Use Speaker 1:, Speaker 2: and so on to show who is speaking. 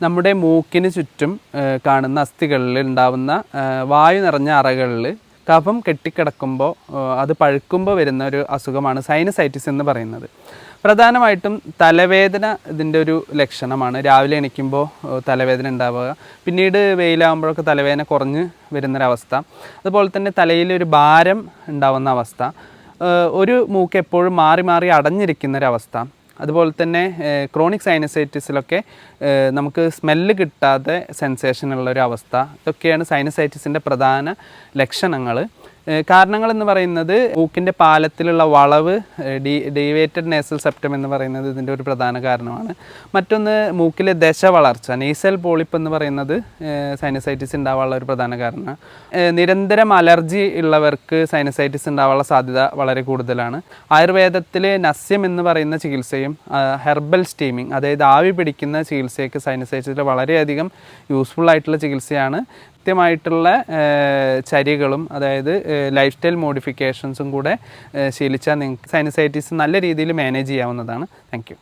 Speaker 1: നമ്മുടെ മൂക്കിന് ചുറ്റും കാണുന്ന അസ്ഥികളിൽ ഉണ്ടാവുന്ന വായു നിറഞ്ഞ അറകളിൽ കഫം കെട്ടിക്കിടക്കുമ്പോൾ അത് പഴുക്കുമ്പോൾ വരുന്ന ഒരു അസുഖമാണ് സൈനസൈറ്റിസ് എന്ന് പറയുന്നത്. പ്രധാനമായിട്ടും തലവേദന ഇതിൻ്റെ ഒരു ലക്ഷണമാണ്. രാവിലെ എണീക്കുമ്പോൾ തലവേദന ഉണ്ടാവുക, പിന്നീട് വെയിലാകുമ്പോഴൊക്കെ തലവേദന കുറഞ്ഞ് വരുന്നൊരവസ്ഥ, അതുപോലെ തന്നെ തലയിൽ ഒരു ഭാരം ഉണ്ടാവുന്ന അവസ്ഥ, ഒരു മൂക്ക് എപ്പോഴും മാറി മാറി അടഞ്ഞിരിക്കുന്നൊരവസ്ഥ, അതുപോലെ തന്നെ ക്രോണിക് സൈനസൈറ്റിസിലൊക്കെ നമുക്ക് സ്മെല്ല് കിട്ടാതെ സെൻസേഷൻ ഉള്ളൊരു അവസ്ഥ, ഇതൊക്കെയാണ് സൈനസൈറ്റിസിൻ്റെ പ്രധാന ലക്ഷണങ്ങൾ. കാരണങ്ങളെന്ന് പറയുന്നത് മൂക്കിൻ്റെ പാലത്തിലുള്ള വളവ്, ഡീവേറ്റഡ് നേസൽ സെപ്റ്റം എന്ന് പറയുന്നത് ഇതിൻ്റെ ഒരു പ്രധാന കാരണമാണ്. മറ്റൊന്ന് മൂക്കിലെ ദശ വളർച്ച, നേസൽ പോളിപ്പ് എന്ന് പറയുന്നത് സൈനസൈറ്റിസ് ഉണ്ടാവാനുള്ള ഒരു പ്രധാന കാരണമാണ്. നിരന്തരം അലർജി ഉള്ളവർക്ക് സൈനസൈറ്റിസ് ഉണ്ടാവാനുള്ള സാധ്യത വളരെ കൂടുതലാണ്. ആയുർവേദത്തിൽ നസ്യം എന്ന് പറയുന്ന ചികിത്സയും ഹെർബൽ സ്റ്റീമിങ്, അതായത് ആവി പിടിക്കുന്ന ചികിത്സയൊക്കെ സൈനസൈറ്റിസിൽ വളരെയധികം യൂസ്ഫുൾ ആയിട്ടുള്ള ചികിത്സയാണ്. കൃത്യമായിട്ടുള്ള ചര്യകളും അതായത് ലൈഫ് സ്റ്റൈൽ മോഡിഫിക്കേഷൻസും കൂടെ ശീലിച്ചാൽ നിങ്ങൾക്ക് സൈനസൈറ്റിസ് നല്ല രീതിയിൽ മാനേജ് ചെയ്യാവുന്നതാണ്. Thank you.